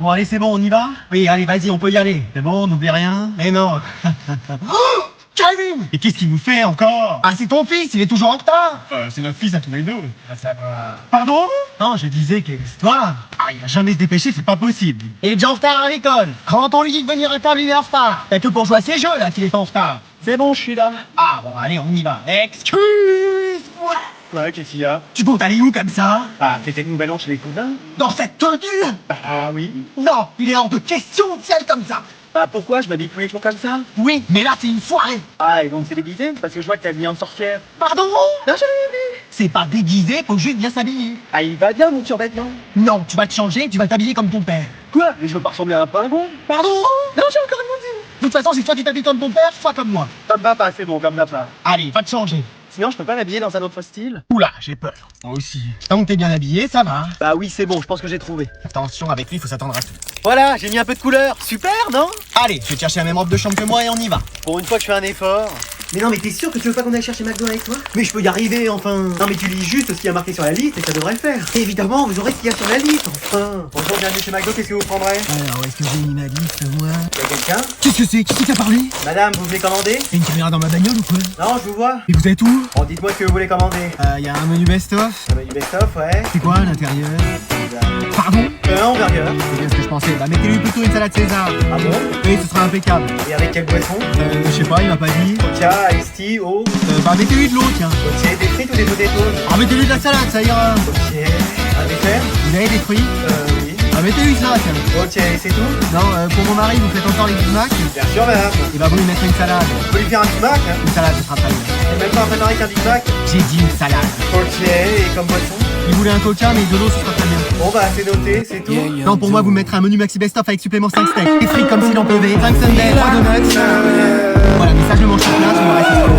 Bon, allez, c'est bon, on y va? Oui, allez, vas-y, on peut y aller. C'est bon, on n'oublie rien? Mais non. Oh, Kevin! Et qu'est-ce qu'il vous fait encore? Ah, c'est ton fils, il est toujours en retard. C'est notre fils à tous les deux. Ça va. Pardon? Non, je disais que c'est toi. Ah, il va jamais se dépêcher, c'est pas possible. Il est déjà en retard à l'école. Quand on lui dit de venir à table, il est en retard. T'as que pour jouer à ces jeux, là, qu'il est en retard. C'est bon, je suis là. Ah, bon, allez, on y va. Excuse-moi. Ouais, qu'est-ce qu'il y a? Tu comptes aller où comme ça? Ah, t'étais de nouvel an chez les cousins? Dans cette tenue? Ah oui. Non, il est hors de question de ciel comme ça. Ah, pourquoi? Je m'habille tous les jours comme ça? Oui, mais là, c'est une soirée. Ah, et donc c'est déguisé? Parce que je vois que t'es habillé en sorcière. Pardon? Non, je l'ai vu. C'est pas déguisé, faut juste bien s'habiller. Ah, il va bien, mon survêtement? Non, tu vas te changer, tu vas t'habiller comme ton père. Quoi? Mais je veux pas ressembler à un pingouin. Pardon? Non, j'ai encore rien dit. De toute façon, si toi tu t'habilles comme ton père, soit comme moi. Comme papa, c'est bon, comme papa. Allez, va te changer. Sinon, je peux pas m'habiller dans un autre style? Oula, j'ai peur. Moi aussi. Tant que t'es bien habillé, ça va. Bah oui, c'est bon, je pense que j'ai trouvé. Attention, avec lui, faut s'attendre à tout. Voilà, j'ai mis un peu de couleur. Super, non? Allez, je vais te chercher la même robe de chambre que moi et on y va. Pour une fois que je fais un effort. Mais non, mais t'es sûr que tu veux pas qu'on aille chercher McDo avec toi? Mais je peux y arriver, enfin. Non, mais tu lis juste ce qu'il y a marqué sur la liste et ça devrait le faire. Et évidemment, vous aurez ce qu'il y a sur la liste, enfin. Bonjour, bienvenue chez McDo, qu'est-ce que vous prendrez? Alors, est-ce que j'ai mis ma liste, moi? Y'a quelqu'un? Qu'est-ce que c'est? Qui c'est qui a parlé? Madame, vous voulez commander? Y'a une caméra dans ma bagnole ou quoi? Non, je vous vois. Et vous êtes où? Bon, dites-moi ce que vous voulez commander. Y a un menu best-of. Un menu best-of, ouais. C'est quoi à l'intérieur? Pardon? Un hamburger. C'est bien ce que je pensais. Bah mettez-lui plutôt une salade César. Ah bon? Oui, ce sera impeccable. Et avec quelle boisson? Je sais pas, il m'a pas dit. Coca, Ice Tea, eau. Bah mettez-lui de l'eau, tiens. Ok, des frites ou des potatoes? Ah mettez-lui de la salade, ça ira. Ok. Un dessert? Vous avez des fruits? Oui. Ah mettez-lui ça, tiens. Ok, c'est tout? Non, pour mon mari, vous faites encore les Big Mac? Bien sûr, madame. Et bah vous lui mettrez une salade. On peut lui faire un Big Mac? Une salade, ce sera très bien. Et même pas un préparé qu'un Big Mac? J'ai dit une salade. Ok, et comme boisson? Il voulait un coca, mais de l'eau, ce sera très bien. Bon bah, c'est noté, c'est tout. Non, pour moi, vous mettrez un menu maxi best-of avec supplément 5 steaks. Des frites comme s'il en pleuvait. 5 sundaes, 3 donuts. Voilà, mais ça, je le mange sur place, tout le reste, c'est trop.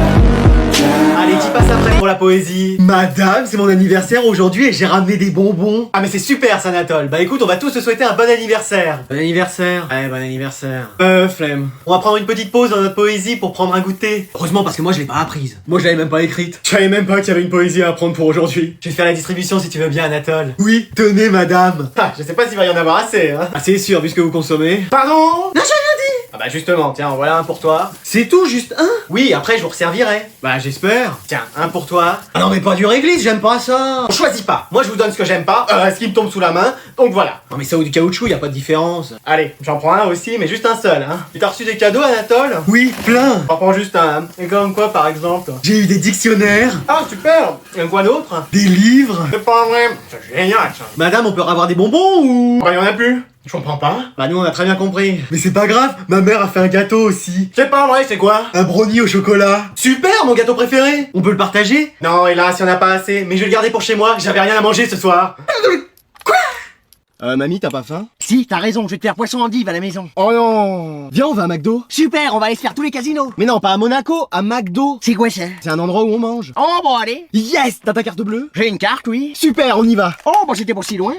Allez, qui passe après pour la poésie? Madame, c'est mon anniversaire aujourd'hui et j'ai ramené des bonbons. Ah mais c'est super ça, Anatole. Bah écoute, on va tous te souhaiter un bon anniversaire. Bon anniversaire. Ouais, bon anniversaire. Flemme. On va prendre une petite pause dans notre poésie pour prendre un goûter. Heureusement parce que moi je l'ai pas apprise. Moi je l'avais même pas écrite. Je savais même pas qu'il y avait une poésie à apprendre pour aujourd'hui. Je vais faire la distribution si tu veux bien, Anatole. Oui, tenez madame. Ah, je sais pas s'il va y en avoir assez, hein. Ah c'est sûr vu ce que vous consommez. Pardon? Non, j'ai rien dit. Ah bah justement, tiens, voilà un pour toi. C'est tout, juste un? Oui, après je vous resservirai. Bah j'espère. Tiens, un pour toi. Ah non mais pas du réglisse, j'aime pas ça. On choisit pas. Moi je vous donne ce que j'aime pas, ce qui me tombe sous la main, donc voilà. Non mais ça ou du caoutchouc, y a pas de différence. Allez, j'en prends un aussi, mais juste un seul, hein. Tu t'as reçu des cadeaux, Anatole? Oui, plein. J'en prends juste un. Et comme quoi par exemple? J'ai eu des dictionnaires. Ah super. Et quoi d'autre? Des livres. C'est pas vrai. C'est génial ça. Madame, on peut avoir des bonbons ou? Bah y en a plus. Je comprends pas. Bah nous on a très bien compris. Mais c'est pas grave, ma mère a fait un gâteau aussi. C'est pas vrai, c'est quoi? Un brownie au chocolat. Super, mon gâteau préféré. On peut le partager? Non, hélas, y en a pas assez. Mais je vais le garder pour chez moi, j'avais rien à manger ce soir. Quoi? Mamie, t'as pas faim? Si, t'as raison, je vais te faire poisson endive à la maison. Oh non. Viens, on va à McDo. Super, on va aller se faire tous les casinos. Mais non, pas à Monaco, à McDo. C'est quoi ça? C'est un endroit où on mange. Oh bon, allez. Yes, t'as ta carte bleue? J'ai une carte, oui. Super, on y va. Oh, bon, j'étais pas si loin.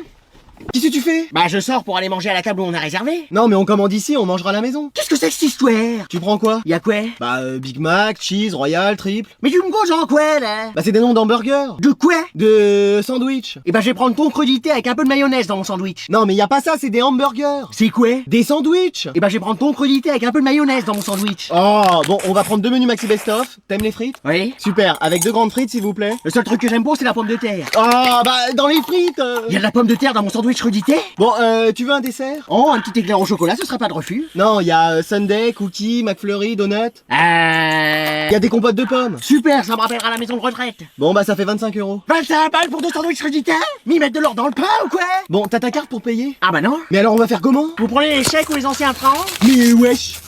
Qu'est-ce que tu fais? Bah, je sors pour aller manger à la table où on a réservé. Non, mais on commande ici, on mangera à la maison. Qu'est-ce que c'est que cette histoire? Tu prends quoi? Y'a quoi? Bah, Big Mac, cheese, royal, triple. Mais tu me causes en quoi, là? Bah, c'est des noms d'hamburgers. De quoi? De sandwich. Eh ben, je vais prendre ton crudité avec un peu de mayonnaise dans mon sandwich. Non, mais y a pas ça, c'est des hamburgers. C'est quoi? Des sandwichs. Eh ben, je vais prendre ton crudité avec un peu de mayonnaise dans mon sandwich. Oh, bon, on va prendre 2 menus maxi best-of. T'aimes les frites? Oui. Super, avec 2 grandes frites, s'il vous plaît. Le seul truc que j'aime pas, c'est la pomme de terre. Ah, bah, dans les frites. Y a de la pomme de terre dans mon sandwich crudité? Bon, tu veux un dessert? Oh, un petit éclair au chocolat, ce serait pas de refus. Non, y a sundae, cookies, McFlurry, donut. Y a des compotes de pommes. Super, ça me rappellera la maison de retraite. Bon, bah, ça fait 25 €. 25 balles pour 2 sandwichs crudité? M'y mettre de l'or dans le pain ou quoi? Bon, t'as ta carte pour payer? Ah bah non. Mais alors, on va faire comment? Vous prenez les chèques ou les anciens francs? Mais wesh.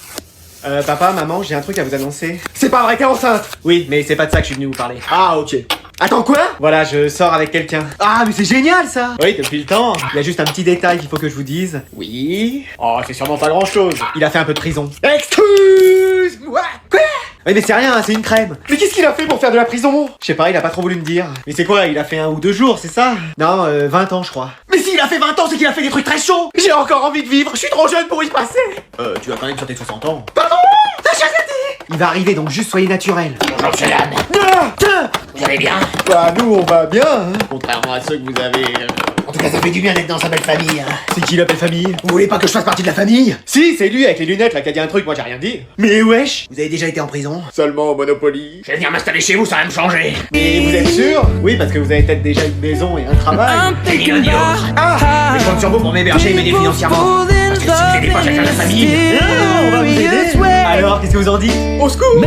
Papa, maman, j'ai un truc à vous annoncer. C'est pas vrai, t'es enceinte? Oui, mais c'est pas de ça que je suis venu vous parler. Ah, ok. Attends, quoi? Voilà, je sors avec quelqu'un. Ah, mais c'est génial, ça! Oui, depuis le temps. Il y a juste un petit détail qu'il faut que je vous dise. Oui. Oh, c'est sûrement pas grand-chose. Il a fait un peu de prison. Excuse-moi! Quoi? Oui, mais c'est rien, c'est une crème. Mais qu'est-ce qu'il a fait pour faire de la prison? Je sais pas, il a pas trop voulu me dire. Mais c'est quoi? Il a fait 1 ou 2 jours, c'est ça? Non, 20 ans, je crois. Mais s'il a fait 20 ans, c'est qu'il a fait des trucs très chauds! J'ai encore envie de vivre, je suis trop jeune pour y passer! Tu vas quand même sur tes 60 ans. Pardon? T'as jamais dit? Il va arriver, donc juste soyez naturel. Bonjour, monsieur Yann. Vous allez bien? Bah nous on va bien, hein. Contrairement à ceux que vous avez... En tout cas, ça fait du bien d'être dans sa belle famille. Hein. C'est qui la belle famille? Vous voulez pas que je fasse partie de la famille? Si, c'est lui avec les lunettes là qui a dit un truc, moi j'ai rien dit. Mais wesh. Vous avez déjà été en prison? Seulement au Monopoly. Je vais venir m'installer chez vous, ça va me changer. Mais vous êtes sûr? Oui, parce que vous avez peut-être déjà une maison et un travail. Ni l'un ni l'autre. Ah! Je compte sur vous pour m'héberger et m'aider financièrement. Parce que si vous aidez pas chacun la famille... On va vous aider. Alors, qu'est-ce que vous en dites? Au secours. Où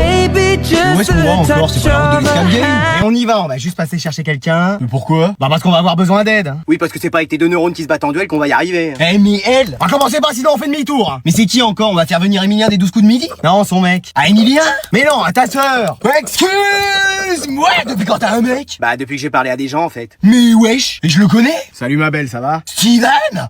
est-ce qu'on va encore? C'est pas la route de l'escape game? Et on y va, on va juste passer chercher quelqu'un. Mais pourquoi? Bah parce qu'on va avoir besoin d'aide. Hein. Oui, parce que c'est pas avec tes deux neurones qui se battent en duel qu'on va y arriver. Eh mais elle! On va commencer pas sinon on fait demi-tour. Hein. Mais c'est qui encore? On va faire venir Emilien des 12 coups de midi? Non, son mec. Ah, Emilien? Mais non, à ta sœur. Excuse-moi! Depuis quand t'as un mec? Bah depuis que j'ai parlé à des gens en fait. Mais wesh! Et je le connais? Salut ma belle, ça va? Steven?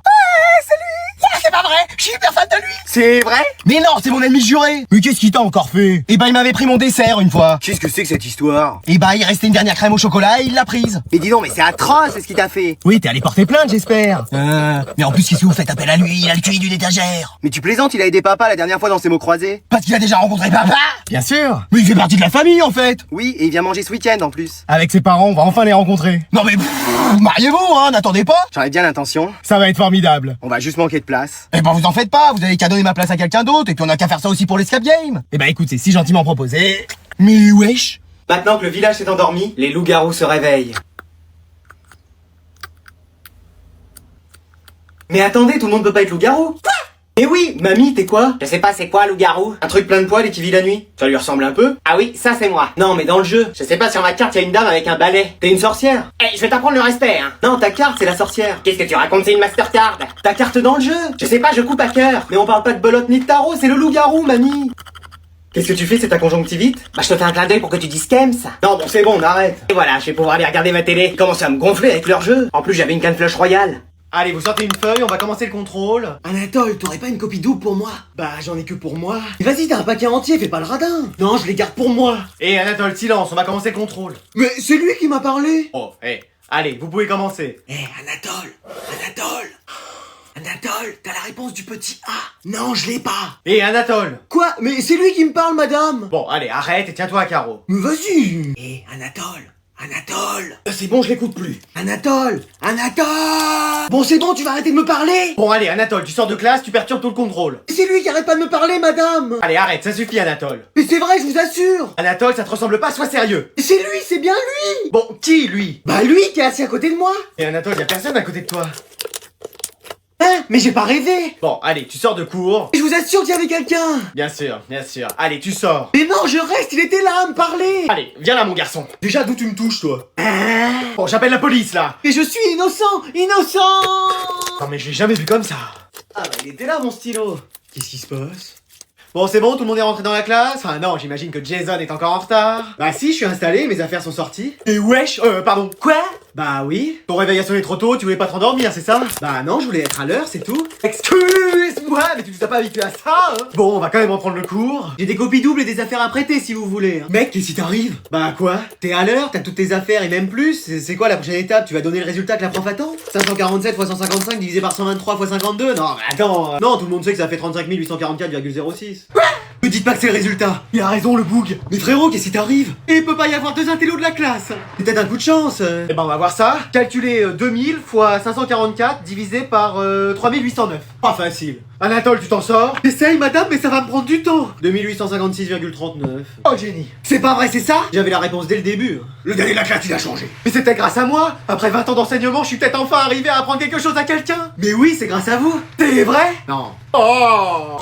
C'est pas vrai, je suis hyper fan de lui. C'est vrai? Mais non, c'est mon ennemi juré. Mais qu'est-ce qu'il t'a encore fait? Eh ben il m'avait pris mon dessert une fois. Qu'est-ce que c'est que cette histoire? Eh ben il restait une dernière crème au chocolat et il l'a prise. Mais dis donc, mais c'est atroce ce qu'il t'a fait. Oui, t'es allé porter plainte j'espère. Mais en plus qu'est-ce que vous faites appel à lui? Il a le QI d'une étagère. Mais tu plaisantes, il a aidé papa la dernière fois dans ses mots croisés. Parce qu'il a déjà rencontré papa? Bien sûr. Mais il fait partie de la famille en fait. Oui, et il vient manger ce week-end en plus. Avec ses parents, on va enfin les rencontrer. Non mais mariez-vous hein, n'attendez pas. J'en ai bien l'intention. Ça va être formidable. On va juste manquer de place. Eh ben vous en faites pas, vous avez qu'à donner ma place à quelqu'un d'autre et puis on a qu'à faire ça aussi pour l'escape game. Eh ben écoute, c'est si gentiment proposé. Mais wesh. Maintenant que le village s'est endormi, les loups-garous se réveillent. Mais attendez, tout le monde peut pas être loup-garou. Quoi? Eh oui, mamie, t'es quoi? Je sais pas c'est quoi, loup-garou? Un truc plein de poils et qui vit la nuit. Ça lui ressemble un peu? Ah oui, ça c'est moi. Non, mais dans le jeu. Je sais pas, sur ma carte, y a une dame avec un balai. T'es une sorcière? Eh, je vais t'apprendre le respect, hein. Non, ta carte, c'est la sorcière. Qu'est-ce que tu racontes, c'est une Mastercard? Ta carte dans le jeu. Je sais pas, je coupe à cœur. Mais on parle pas de belote ni de tarot, c'est le loup-garou, mamie. Qu'est-ce que tu fais, c'est ta conjonctivite? Bah, je te fais un clin d'œil pour que tu dises Kems. Non, bon, c'est bon, on arrête. Et voilà, je vais pouvoir aller regarder ma télé. Ils commencent à me gonfler avec leur jeu. En plus, j'avais une canne flush royale. Allez, vous sortez une feuille, on va commencer le contrôle. Anatole, t'aurais pas une copie double pour moi? Bah, j'en ai que pour moi. Mais vas-y, t'as un paquet entier, fais pas le radin. Non, je les garde pour moi. Et Anatole, silence, on va commencer le contrôle. Mais c'est lui qui m'a parlé. Oh, allez, vous pouvez commencer. Anatole, t'as la réponse du petit A. Non, je l'ai pas. Anatole. Quoi? Mais c'est lui qui me parle, madame. Bon, allez, arrête et tiens-toi à carreau. Mais vas-y. Anatole. C'est bon, je l'écoute plus. Anatole. Bon, c'est bon, tu vas arrêter de me parler. Bon, allez, Anatole, tu sors de classe, tu perturbes tout le contrôle. C'est lui qui arrête pas de me parler, madame. Allez, arrête, ça suffit, Anatole. Mais c'est vrai, je vous assure. Anatole, ça te ressemble pas, sois sérieux. C'est lui, c'est bien lui. Bon, qui, lui? Bah lui qui est assis à côté de moi. Et Anatole, y a personne à côté de toi. Hein? Mais j'ai pas rêvé. Bon, allez, tu sors de cours. Je vous assure qu'il y avait quelqu'un. Bien sûr. Allez, tu sors. Mais non, je reste, il était là à me parler. Allez, viens là, mon garçon. Déjà, d'où tu me touches, toi? Bon, j'appelle la police, là. Mais je suis innocent. Non, mais je l'ai jamais vu comme ça. Ah bah, il était là, mon stylo. Qu'est-ce qui se passe? Bon, c'est bon, tout le monde est rentré dans la classe? Ah non, j'imagine que Jason est encore en retard. Bah si, je suis installé, mes affaires sont sorties. Et wesh, pardon. Quoi? Bah oui. Ton réveil a sonné trop tôt, tu voulais pas te rendormir, c'est ça? Bah non, je voulais être à l'heure, c'est tout. Excuse-moi, mais tu nous as pas habitué à ça, hein? Bon, on va quand même en prendre le cours. J'ai des copies doubles et des affaires à prêter si vous voulez. Hein. Mec, qu'est-ce qui t'arrive? Bah quoi? T'es à l'heure, t'as toutes tes affaires et même plus. C'est quoi la prochaine étape? Tu vas donner le résultat que la prof attend? 547 x 155 divisé par 123 x 52? Non, mais attends. Non, tout le monde sait que ça fait 35 844,06. Quoi? Me dites pas que c'est le résultat. Il a raison, le boug. Mais frérot, qu'est-ce qui t'arrive? Et il peut pas y avoir deux intellos de la classe. C'est peut-être un coup de chance. Eh ben, on va voir ça. Calculer 2000 x 544 divisé par 3809. Pas facile. Anatole, tu t'en sors? J'essaye, madame, mais ça va me prendre du temps. 2856,39. Oh, génie. C'est pas vrai, c'est ça? J'avais la réponse dès le début. Le dernier de la classe, il a changé. Mais c'était grâce à moi. Après 20 ans d'enseignement, je suis peut-être enfin arrivé à apprendre quelque chose à quelqu'un. Mais oui, c'est grâce à vous. C'est vrai? Non. Oh!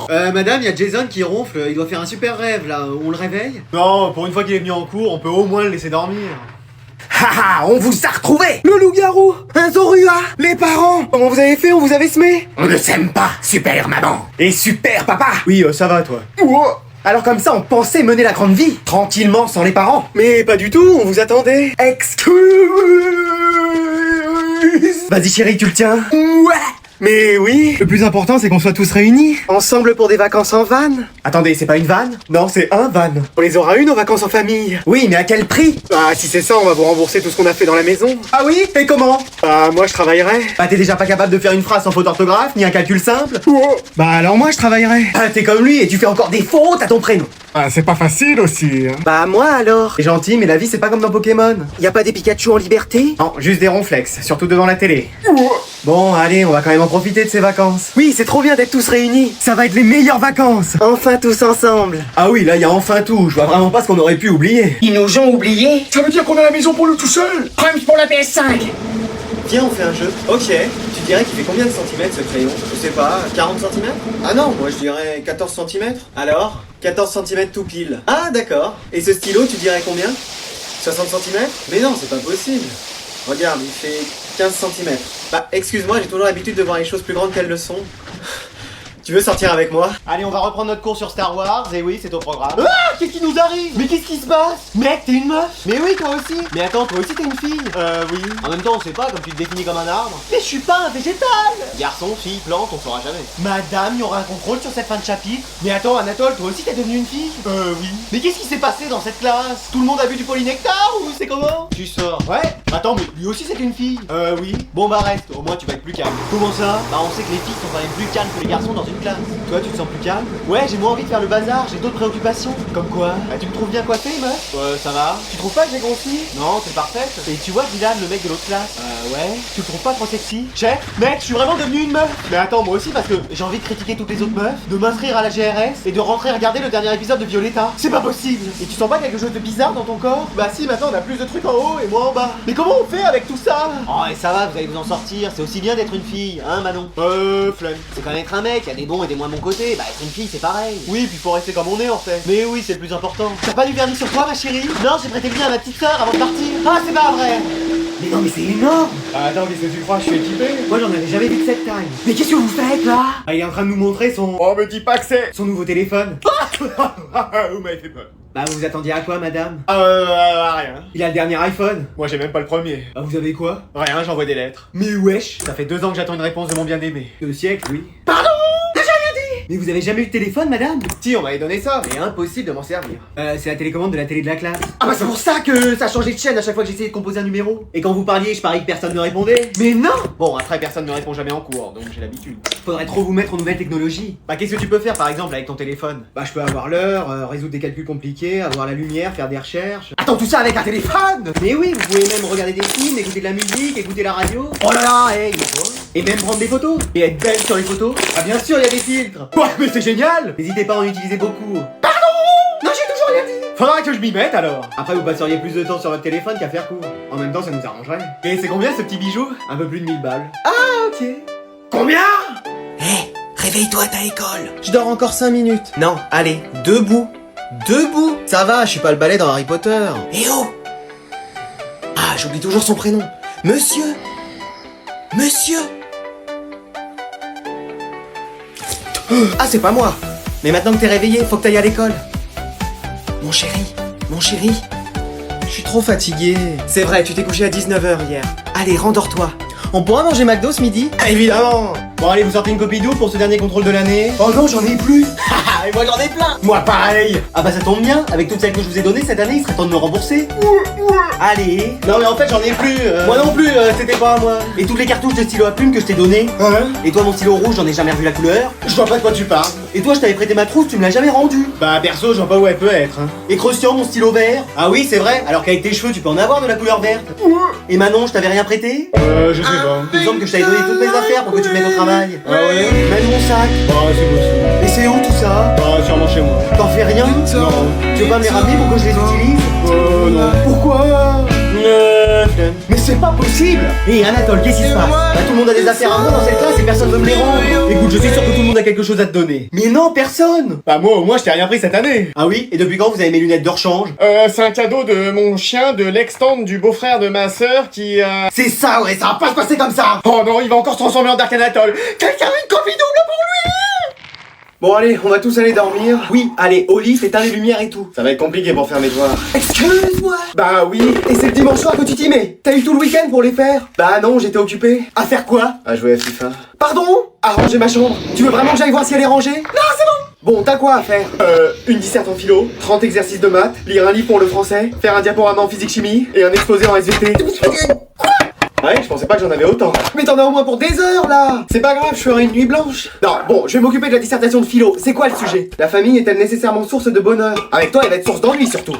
Madame, il y a Jason qui ronfle, il doit faire un super rêve là, on le réveille? Non, pour une fois qu'il est venu en cours, on peut au moins le laisser dormir. Haha, on vous a retrouvé! Le loup-garou! Un Zorua! Les parents! Comment vous avez fait? On vous avait semé? On ne s'aime pas, super maman. Et super papa! Oui, ça va toi. Alors comme ça, on pensait mener la grande vie, tranquillement, sans les parents. Mais pas du tout, on vous attendait. Excuse! Vas-y chérie, tu le tiens? Ouais! Mais oui, le plus important c'est qu'on soit tous réunis. Ensemble pour des vacances en van. Attendez, c'est pas une vanne? Non, c'est un van. On les aura une nos vacances en famille. Oui, mais à quel prix? Bah si c'est ça, on va vous rembourser tout ce qu'on a fait dans la maison. Ah oui? Et comment? Bah moi je travaillerai. Bah t'es déjà pas capable de faire une phrase sans faute d'orthographe, ni un calcul simple? Bah alors moi je travaillerai. Ah t'es comme lui et tu fais encore des fautes à ton prénom. Ah, c'est pas facile aussi, hein. Bah moi alors. C'est gentil, mais la vie c'est pas comme dans Pokémon. Y a pas des Pikachu en liberté? Non, juste des ronflex, surtout devant la télé. Bon, allez, on va quand même en profiter de ces vacances. Oui, c'est trop bien d'être tous réunis. Ça va être les meilleures vacances. Enfin tous ensemble. Ah oui, là, il y a enfin tout. Je vois vraiment pas ce qu'on aurait pu oublier. Ils nous ont oubliés. Ça veut dire qu'on a la maison pour nous tout seul. Crumbs pour la PS5. Viens, on fait un jeu. Ok. Tu dirais qu'il fait combien de centimètres ce crayon? Je sais pas, 40 centimètres? Ah non, moi je dirais 14 centimètres. Alors 14 centimètres tout pile. Ah d'accord. Et ce stylo, tu dirais combien? 60 centimètres? Mais non, c'est pas possible. Regarde, il fait 15 centimètres. Bah, excuse-moi, j'ai toujours l'habitude de voir les choses plus grandes qu'elles le sont. Tu veux sortir avec moi? Allez, on va reprendre notre cours sur Star Wars, et oui, c'est au programme. Ah, qu'est-ce qui nous arrive? Mais qu'est-ce qui se passe? Mec, t'es une meuf? Mais oui, toi aussi. Mais attends, toi aussi t'es une fille? Oui. En même temps, on sait pas, comme tu te définis comme un arbre. Mais je suis pas un végétal. Garçon, fille, plante, on saura jamais. Madame, il y aura un contrôle sur cette fin de chapitre. Mais attends, Anatole, toi aussi t'es devenue une fille? Oui. Mais qu'est-ce qui s'est passé dans cette classe? Tout le monde a bu du polynectar ou c'est comment? Tu sors. Ouais. Attends, mais lui aussi c'est une fille? Oui. Bon bah reste, au moins tu vas être plus calme. Comment ça? Bah on sait que les filles sont quand même plus calmes que les garçons dans une classe. Toi, tu te sens plus calme? Ouais, j'ai moins envie de faire le bazar, j'ai d'autres préoccupations. Comme quoi? Bah, tu me trouves bien coiffé, meuf? Ça va. Tu trouves pas que j'ai grossi? Non, c'est parfait. Et tu vois Dylan, le mec de l'autre classe? Ouais. Tu le trouves pas trop sexy? Check. Mec, je suis vraiment devenu une meuf. Mais attends, moi aussi, parce que j'ai envie de critiquer toutes les autres meufs, de m'inscrire à la GRS et de rentrer regarder le dernier épisode de Violetta. C'est pas possible. Et tu sens pas quelque chose de bizarre dans ton corps? Bah si, maintenant on a plus de trucs en haut et moins en bas. Mais comment on fait avec tout ça? Oh, et ça va, vous allez vous en sortir. C'est aussi bien d'être une fille, hein, Manon? Flemme. C'est quand même être un mec, y a des bons et des moins bons côtés. Bah, être une fille, c'est pareil. Oui, puis faut rester comme on est en fait. Mais oui, c'est le plus important. T'as pas du vernis sur toi, ma chérie? Non, j'ai prêté le mien à ma petite sœur avant de partir. Ah, c'est pas vrai. Mais non mais c'est énorme. Attends, qu'est-ce que tu crois? Je suis équipé? Moi j'en avais jamais vu de cette taille. Mais qu'est-ce que vous faites là? Ah, il est en train de nous montrer son... Oh, me dis pas que c'est... son nouveau téléphone. Vous m'avez fait peur. Bah, vous attendiez à quoi, madame? Rien. Il a le dernier iPhone. Moi, j'ai même pas le premier. Bah, vous avez quoi? Rien, j'envoie des lettres. Mais wesh, ça fait 2 ans que j'attends une réponse de mon bien-aimé. Le siècle, oui. Pardon? J'ai rien dit. Mais vous avez jamais eu de téléphone, madame? Si, on m'avait donné ça, mais impossible de m'en servir. C'est la télécommande de la télé de la classe. Ah bah c'est pour ça que ça a changé de chaîne à chaque fois que j'essayais de composer un numéro. Et quand vous parliez, je parie que personne ne répondait. Mais non. Bon, après, personne ne répond jamais en cours, donc j'ai l'habitude. Faudrait trop vous mettre aux nouvelles technologies. Bah, qu'est-ce que tu peux faire, par exemple, avec ton téléphone? Bah, je peux avoir l'heure, résoudre des calculs compliqués, avoir la lumière, faire des recherches. Attends, tout ça avec un téléphone. Mais oui, vous pouvez même regarder des films, écouter de la musique, écouter la radio. Oh là là, hey. Et même prendre des photos. Et être belle sur les photos. Ah, bien sûr, il y a des filtres. Ouais, mais c'est génial. N'hésitez pas à en utiliser beaucoup. Non, j'ai toujours rien dit. Faudra que je m'y mette alors. Après, vous passeriez plus de temps sur votre téléphone qu'à faire court. En même temps, ça nous arrangerait. Et c'est combien ce petit bijou? Un peu plus de 1000 balles. Ah, ok. Combien? Hé, réveille-toi, t'as école. Je dors encore 5 minutes. Non, allez, debout. Debout. Ça va, je suis pas le balai dans Harry Potter. Eh oh. Ah, j'oublie toujours son prénom. Monsieur. Monsieur. Ah, c'est pas moi. Mais maintenant que t'es réveillé, faut que t'ailles à l'école. Mon chéri, Je suis trop fatigué. C'est vrai, tu t'es couché à 19h hier. Allez, rendors-toi. On pourra manger McDo ce midi? Évidemment. Bon, allez, vous sortez une copie d'où pour ce dernier contrôle de l'année? Oh non, j'en ai plus. Et moi j'en ai plein. Moi pareil. Ah bah ça tombe bien, avec toutes celles que je vous ai données cette année, il serait temps de me rembourser. Allez. Non mais en fait j'en ai plus. Moi non plus, c'était pas à moi. Et toutes les cartouches de stylo à plume que je t'ai données. Hein? Et toi mon stylo rouge, j'en ai jamais revu la couleur. Je vois pas de quoi tu parles. Et toi je t'avais prêté ma trousse, tu me l'as jamais rendue. Bah perso, je vois pas où elle peut être. Hein. Et Crocian, mon stylo vert. Ah oui c'est vrai, alors qu'avec tes cheveux tu peux en avoir de la couleur verte. Et Manon, je t'avais rien prêté? Je sais pas. Il me semble que je t'avais donné toutes mes affaires pour que tu te mettes au travail. Ah ouais? Même mon sac. Bah, c'est possible. Et c'est où tout ça? Bah, sûrement chez moi. T'en fais rien? Non. Tu veux pas me les ramener pour que je les utilise? Non. Pourquoi? Mais c'est pas possible! Et Anatole, qu'est-ce qui se passe? Bah, tout le monde a des affaires à moi dans cette classe et personne veut me les rendre! Écoute, je suis sûr que tout le monde a quelque chose à te donner. Mais non, personne! Bah, moi, au moins, je t'ai rien pris cette année. Ah oui? Et depuis quand vous avez mes lunettes de rechange? C'est un cadeau de mon chien, de l'ex-tante du beau-frère de ma sœur qui a... C'est ça, ouais, ça va pas se passer comme ça. Oh non, il va encore se transformer en Dark Anatole. Quelqu'un a une copie double pour lui? Bon allez, on va tous aller dormir. Oui, allez, au lit, éteins les lumières et tout. Ça va être compliqué pour faire mes devoirs. Excuse-moi. Bah oui, et c'est le dimanche soir que tu t'y mets. T'as eu tout le week-end pour les faire? Bah non, j'étais occupé. À faire quoi? À jouer à FIFA. Pardon? À ranger ma chambre. Tu veux vraiment que j'aille voir si elle est rangée? Non, c'est bon. Bon, t'as quoi à faire? Une disserte en philo, 30 exercices de maths, lire un livre pour le français, faire un diaporama en physique-chimie et un exposé en SVT. Ouais, je pensais pas que j'en avais autant. Mais t'en as au moins pour des heures, là. C'est pas grave, je ferai une nuit blanche. Non, bon, je vais m'occuper de la dissertation de philo. C'est quoi le sujet? La famille est-elle nécessairement source de bonheur? Avec toi, elle va être source d'ennui, surtout.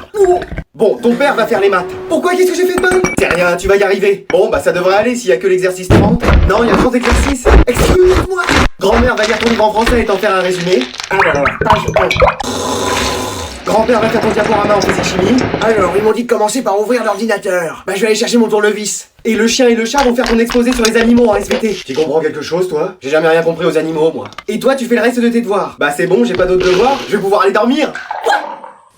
Bon, ton père va faire les maths. Pourquoi? Qu'est-ce que j'ai fait de mal? C'est rien, tu vas y arriver. Bon, bah ça devrait aller s'il y a que l'exercice 30. Non, il y a 30 exercices. Excuse-moi. Grand-mère va lire ton livre en français et t'en faire un résumé. Alors, page 1. Grand-père va faire ton diaporama en physique-chimie. Alors, ils m'ont dit de commencer par ouvrir l'ordinateur. Bah, je vais aller chercher mon tournevis. Et le chien et le chat vont faire ton exposé sur les animaux en SVT. Tu comprends quelque chose, toi? J'ai jamais rien compris aux animaux, moi. Et toi, tu fais le reste de tes devoirs. Bah, c'est bon, j'ai pas d'autres devoirs. Je vais pouvoir aller dormir.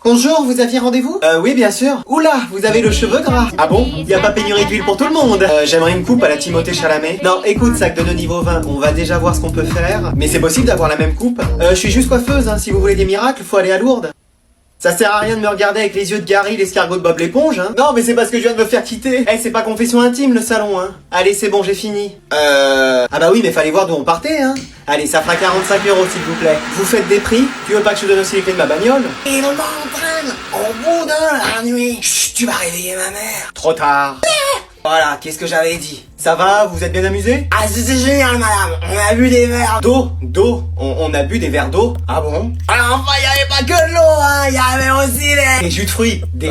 Bonjour, vous aviez rendez-vous? Oui, bien sûr. Oula, vous avez le cheveu gras. Ah bon? Y a pas pénurie d'huile pour tout le monde. J'aimerais une coupe à la Timothée Chalamet. Non, écoute, sac de niveau 20, on va déjà voir ce qu'on peut faire. Mais c'est possible d'avoir la même coupe. Je suis juste coiffeuse, hein. Si vous voulez des miracles, faut aller à Lourdes. Ça sert à rien de me regarder avec les yeux de Gary, l'escargot de Bob l'éponge, hein. Non, mais c'est parce que je viens de me faire quitter. Eh, c'est pas confession intime, le salon, hein. Allez, c'est bon, j'ai fini. Ah bah oui, mais fallait voir d'où on partait, hein. Allez, ça fera 45 € s'il vous plaît. Vous faites des prix? Tu veux pas que je te donne aussi les clés de ma bagnole? Il m'entraîne au bout de la nuit. Chut, tu vas réveiller ma mère. Trop tard. Voilà, qu'est-ce que j'avais dit? Ça va? Vous êtes bien amusés? Ah, c'est génial, madame. On a bu des verres D'eau? On a bu des verres d'eau? Ah bon? Alors, enfin, y avait pas que de l'eau, hein. Y avait aussi Des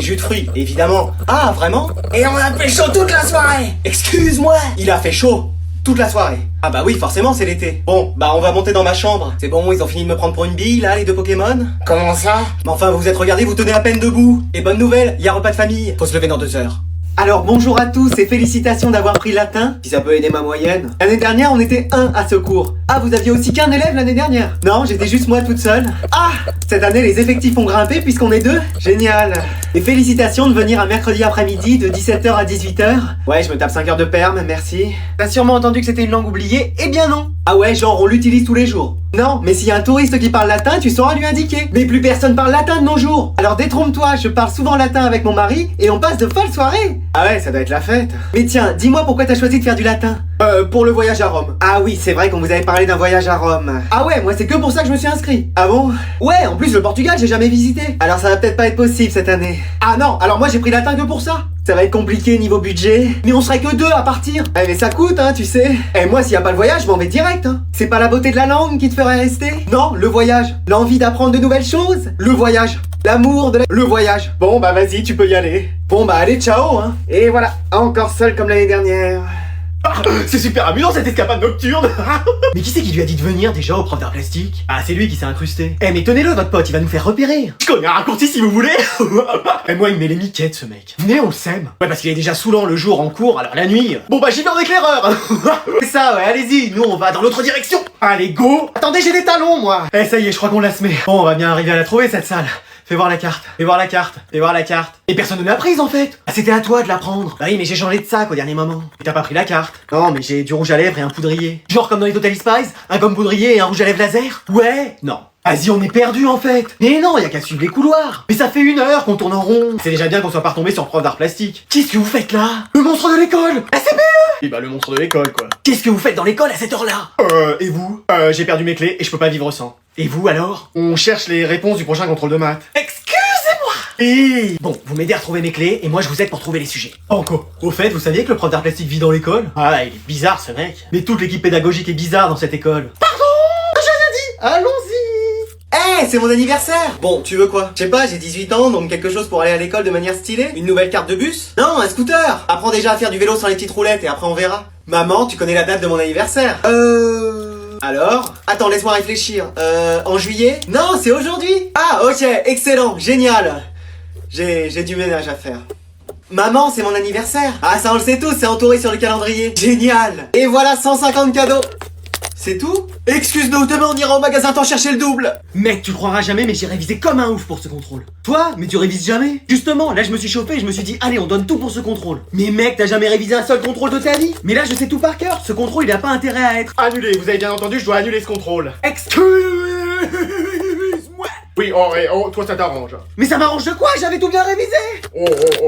jus de fruits, évidemment. Ah, vraiment? Et on a fait chaud toute la soirée. Excuse-moi. Il a fait chaud toute la soirée. Ah bah oui, forcément, c'est l'été. Bon, bah on va monter dans ma chambre. C'est bon, ils ont fini de me prendre pour une bille, là, les deux Pokémon? Comment ça? Mais enfin, vous vous êtes regardés, vous tenez à peine debout. Et bonne nouvelle, y a repas de famille. Faut se lever dans 2 heures. Alors bonjour à tous et félicitations d'avoir pris le latin, si ça peut aider ma moyenne. L'année dernière on était 1 à ce cours. Ah, vous aviez aussi qu'un élève l'année dernière? Non, j'étais juste moi toute seule. Ah, cette année les effectifs ont grimpé puisqu'on est 2. Génial. Et félicitations de venir un mercredi après-midi de 17h à 18h. Ouais, je me tape 5 heures de perm, merci. T'as sûrement entendu que c'était une langue oubliée? Eh bien non. Ah ouais, genre on l'utilise tous les jours. Non, mais s'il y a un touriste qui parle latin, tu sauras lui indiquer. Mais plus personne parle latin de nos jours. Alors détrompe-toi, je parle souvent latin avec mon mari et on passe de folles soirées. Ah ouais, ça doit être la fête. Mais tiens, dis-moi pourquoi t'as choisi de faire du latin? Pour le voyage à Rome. Ah oui, c'est vrai qu'on vous avait parlé d'un voyage à Rome. Ah ouais, moi c'est que pour ça que je me suis inscrit. Ah bon? Ouais, en plus le Portugal j'ai jamais visité. Alors ça va peut-être pas être possible cette année. Ah non, alors moi j'ai pris latin que pour ça. Ça va être compliqué niveau budget. Mais on serait que 2 à partir. Eh mais ça coûte, hein, tu sais. Et moi s'il y a pas le voyage, je m'en vais direct, hein. C'est pas la beauté de la langue qui te ferait rester? Non, le voyage. L'envie d'apprendre de nouvelles choses. Le voyage. L'amour de le voyage. Bon bah vas-y, tu peux y aller. Bon bah allez, ciao, hein. Et voilà, encore seul comme l'année dernière. C'est super amusant cette escapade nocturne. Mais qui c'est qui lui a dit de venir déjà au prof d'art plastique? Ah, c'est lui qui s'est incrusté. Eh mais tenez-le votre pote, il va nous faire repérer. Je connais un raccourci si vous voulez. Et moi il me met les miquettes ce mec. Venez, on le sème. Ouais, parce qu'il est déjà saoulant le jour en cours, alors la nuit. Bon bah j'y vais en éclaireur. C'est ça, ouais, allez-y, nous on va dans l'autre direction. Allez, go. Attendez, j'ai des talons moi. Eh ça y est, je crois qu'on la se met. Bon, on va bien arriver à la trouver cette salle. Fais voir la carte, fais voir la carte, fais voir la carte. Et personne ne l'a prise en fait. Ah, c'était à toi de la prendre. Bah oui, mais j'ai changé de sac au dernier moment. Et t'as pas pris la carte. Non, mais j'ai du rouge à lèvres et un poudrier. Genre comme dans les Total Spies, un gomme poudrier et un rouge à lèvres laser. Ouais. Non. Vas-y, on est perdu en fait. Mais non, y a qu'à suivre les couloirs. Mais ça fait 1 heure qu'on tourne en rond. C'est déjà bien qu'on soit pas retombé sur le prof d'art plastique. Qu'est-ce que vous faites là? Le monstre de l'école. La CPE. Et bah le monstre de l'école quoi. Qu'est-ce que vous faites dans l'école à cette heure-là? Et vous? J'ai perdu mes clés et je peux pas vivre sans. Et vous alors? On cherche les réponses du prochain contrôle de maths. Et bon, vous m'aidez à retrouver mes clés et moi je vous aide pour trouver les sujets. Banco. Au fait, vous saviez que le prof d'art plastique vit dans l'école? Ah, il est bizarre ce mec. Mais toute l'équipe pédagogique est bizarre dans cette école. Pardon? J'ai rien dit. Allons-y. Eh, c'est mon anniversaire. Bon, tu veux quoi? Je sais pas, j'ai 18 ans, donc quelque chose pour aller à l'école de manière stylée? Une nouvelle carte de bus? Non, un scooter. Apprends déjà à faire du vélo sans les petites roulettes et après on verra. Maman, tu connais la date de mon anniversaire? Alors? Attends, laisse-moi réfléchir. En juillet? Non, c'est aujourd'hui. Ah, ok, excellent, génial. J'ai du ménage à faire. Maman, c'est mon anniversaire. Ah, ça on le sait tous, c'est entouré sur le calendrier. Génial. Et voilà 150 cadeaux. C'est tout? Excuse-nous, demain on ira au magasin t'en chercher le double. Mec, tu croiras jamais, mais j'ai révisé comme un ouf pour ce contrôle. Toi? Mais tu révises jamais? Justement, là je me suis chauffé et je me suis dit, allez, on donne tout pour ce contrôle. Mais mec, t'as jamais révisé un seul contrôle de ta vie? Mais là je sais tout par cœur. Ce contrôle, il a pas intérêt à être annulé. Vous avez bien entendu, je dois annuler ce contrôle. Excuse-moi. Oui, oh, oh, toi ça t'arrange. Mais ça m'arrange de quoi? J'avais tout bien révisé. Oh.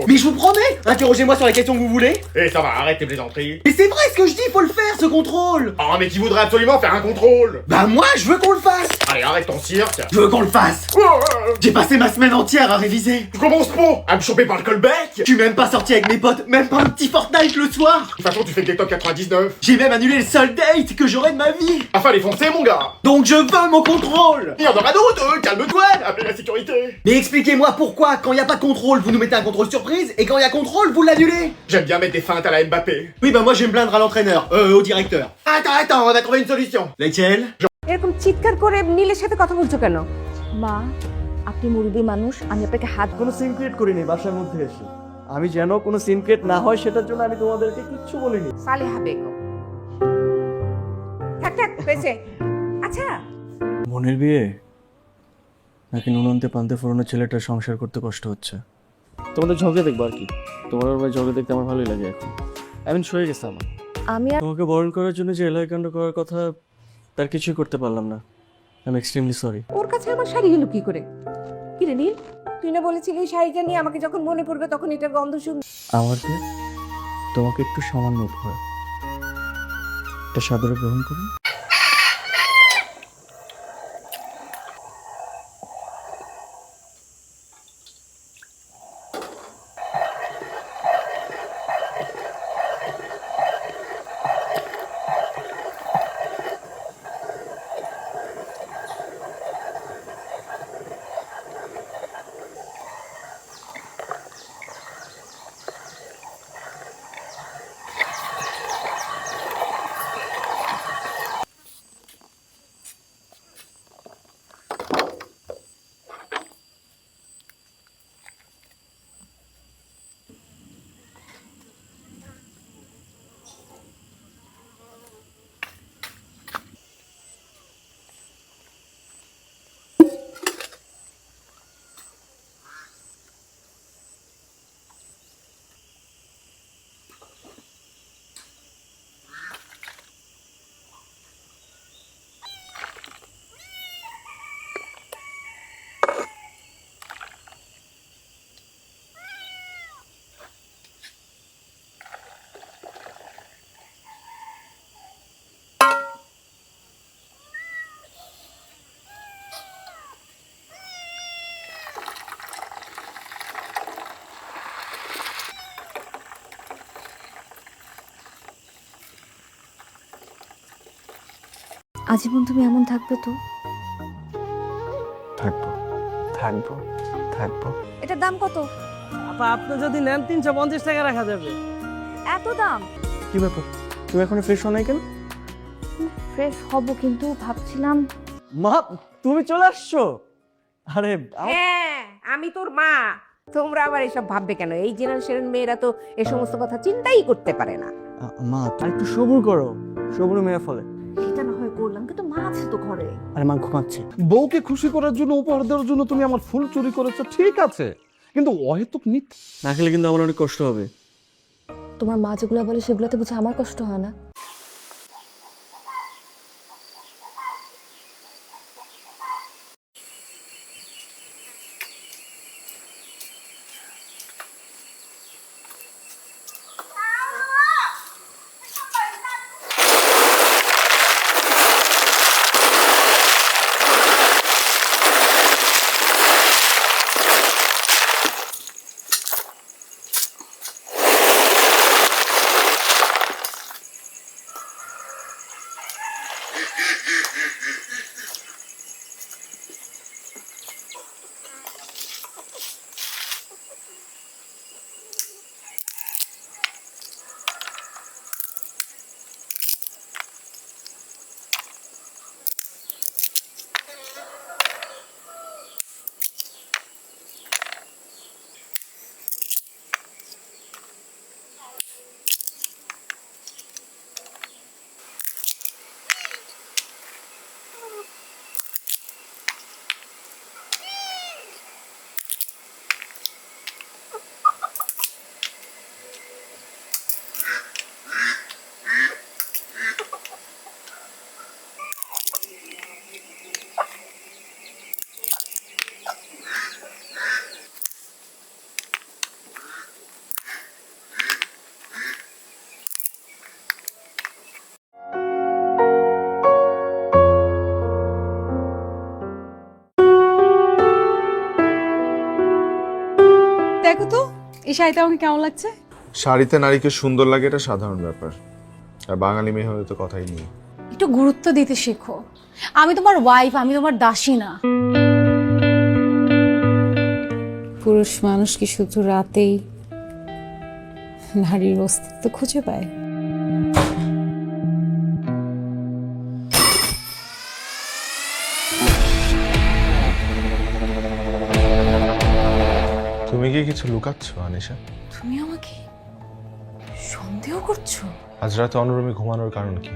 Mais je vous promets, interrogez-moi sur la question que vous voulez. Eh, ça va, arrête tes plaisanteries. Mais c'est vrai ce que je dis, faut le faire ce contrôle. Oh, mais qui voudrait absolument faire un contrôle? Bah moi, je veux qu'on le fasse. Allez, arrête ton cirque. Je veux qu'on le fasse. J'ai passé ma semaine entière à réviser. Tu commences pas à me choper par le callback. Je suis même pas sorti avec mes potes, même pas un petit Fortnite le soir. De toute façon, tu fais que des top 99. J'ai même annulé le seul date que j'aurai de ma vie. Afin les foncer, mon gars. Donc je veux mon contrôle. Il y en aura d'autres, calme-toi, appelle la sécurité. Mais expliquez-moi pourquoi, quand y a pas de contrôle, vous nous mettez un contrôle surprise, et quand y a contrôle, vous l'annulez. J'aime bien mettre des feintes à la Mbappé. Oui, bah moi je vais me plaindre à l'entraîneur, au directeur. Attends, on a trouvé une solution. Laquelle? এরকম চিৎকার করে নীলের সাথে কথা বলছো কেন? মা, আপনি মুরব্বী মানুষ, আমি আপনাকে হাত কোনো সিন ক্রিয়েট করিনি বাসার মধ্যে এসে। আমি যেন কোনো সিন ক্রিয়েট না হয় সেটার জন্য আমি তোমাদেরকে কিচ্ছু বলিনি। সালেহা বেগম। থাক পেছে। আচ্ছা বোনের বিয়ে নাকি নুনন্তে পান্তে ফোরনের ছেলেটার সংসার করতে কষ্ট হচ্ছে? তোমাদের ঝগড়া দেখবো আর কি। তোমার ভাই ঝগড়া দেখতে আমার ভালোই লাগে এখন। আমি সয়ে গেছে আমার। আমি আর তোমাকে বরণ করার জন্য যে এলাকাণ্ড করার কথা তার কিছুই করতে পারলাম না। I am extremely sorry. ওর কাছে আমার শাড়ি গেল কি করে? কি রে নীল, তুই না বলেছিলি এই শাড়িটা নিয়ে আমাকে যখন মনে পড়বে তখন এটার গন্ধ শুন। আমার বিয়ে তোমাকে একটু সামান্য উপহার, এটা সাদরে গ্রহণ করুন। আজীবন তুমি এমন থাকবে তো? থাকবো থাকবো থাকবো। এটার দাম কত? আপা আপনি যদি নেন 350 টাকা রাখা যাবে। এত দাম? কি ব্যাপার, তুমি এখনো ফ্রেশ হও নাই কেন? ফ্রেশ হব, কিন্তু ভাবছিলাম মা তুমি চলে আসছো? আরে হ্যাঁ, আমি তোর মা। তোমরা আবার এসব ভাববে কেন? এই জেনারেশনের মেয়েরা তো এই সমস্ত কথা চিন্তাই করতে পারে না। মা আর একটু সবুর করো, সবুর মেয়ে ফলে। সেটা না হয় করলাম, কিন্তু মা আছে তো ঘরে। আরে মা ঘুমাচ্ছে। বউকে খুশি করার জন্য, উপহার দেওয়ার জন্য তুমি আমার ফুল চুরি করেছো, ঠিক আছে, কিন্তু অহেতুক মিথ্যা না খেলে কিন্তু আমার অনেক কষ্ট হবে। তোমার মা যেগুলো বলে সেগুলোতে বুঝে আমার কষ্ট হয় না? দেখো তো এই শাড়িটা আমাকে কেমন লাগছে। শাড়িতে নারীকে সুন্দর লাগে এটা সাধারণ ব্যাপার, আর বাঙালি মেয়ে হলে তো কথাই নেই। একটু গুরুত্ব দিতে শেখো। আমি তোমার ওয়াইফ, আমি তোমার দাসী না। পুরুষ মানুষ কি শুধু রাতেই নারীর অস্তিত্ব খুঁজে পায়? তুমি কি কিছু লুকাচ্ছ আনিশা? তুমি আমাকে সন্দেহ করছো? আজ রাতে অনুরমি ঘুমানোর কারণ কি?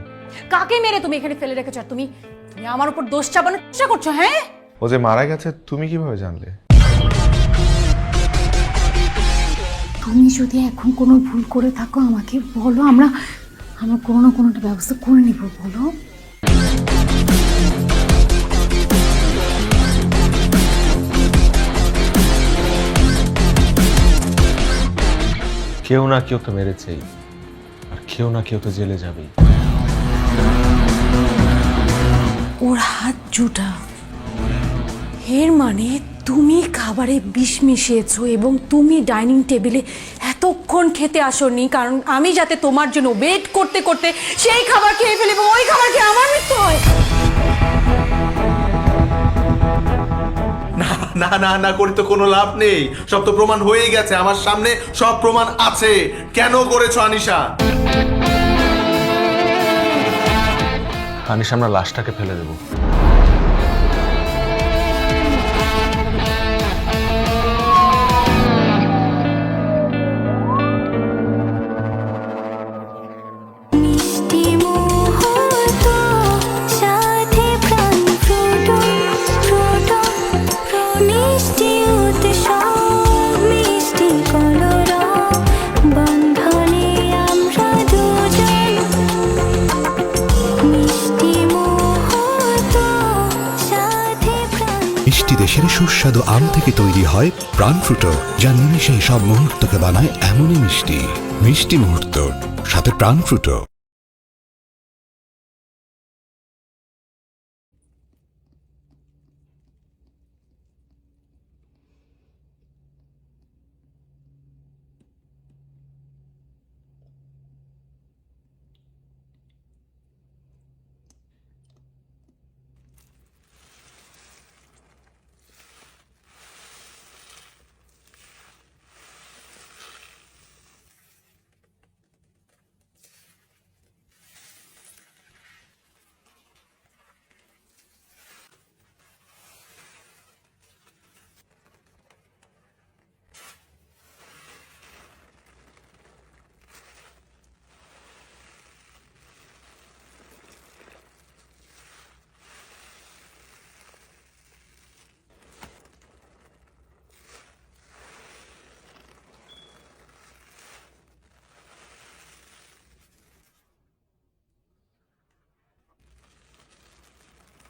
কাকে মেরে তুমি এখানে ফেলে রেখেছো? আর তুমি তুমি আমার উপর দোষ চাপানোর চেষ্টা করছো? হ্যাঁ, ও যে মারা গেছে তুমি কিভাবে জানলে? তুমি যদি এখন কোনো ভুল করে থাকো আমাকে বলো, আমরা কোনো না কোনোটা ব্যবস্থা করে নিব। বলো। কেউ না কেউ তো মেরেছেই, আর কেউ না কেউ তো জেলে যাবেই। ওর হাত জুটা, এর মানে তুমি খাবারে বিষ মিশিয়েছো এবং তুমি ডাইনিং টেবিলে এতক্ষণ খেতে আসোনি কারণ আমি যাতে তোমার জন্য ওয়েট করতে করতে সেই খাবার খেয়ে ফেলি এবং ওই খাবার খেয়ে আমার মৃত্যু হয়। না না না করে তো কোনো লাভ নেই, সব তো প্রমাণ হয়ে গেছে, আমার সামনে সব প্রমাণ আছে। কেন করেছো আনিশা? আনিশা, আমরা লাশটাকে ফেলে দেবো। মিষ্টি দেশের সুস্বাদু আম থেকে তৈরি হয় প্রাণ ফ্রুটো, যা নিমিষেই সব মুহূর্তকে বানায় এমনই মিষ্টি। মিষ্টি মুহূর্ত, সাথে প্রাণ ফ্রুটো।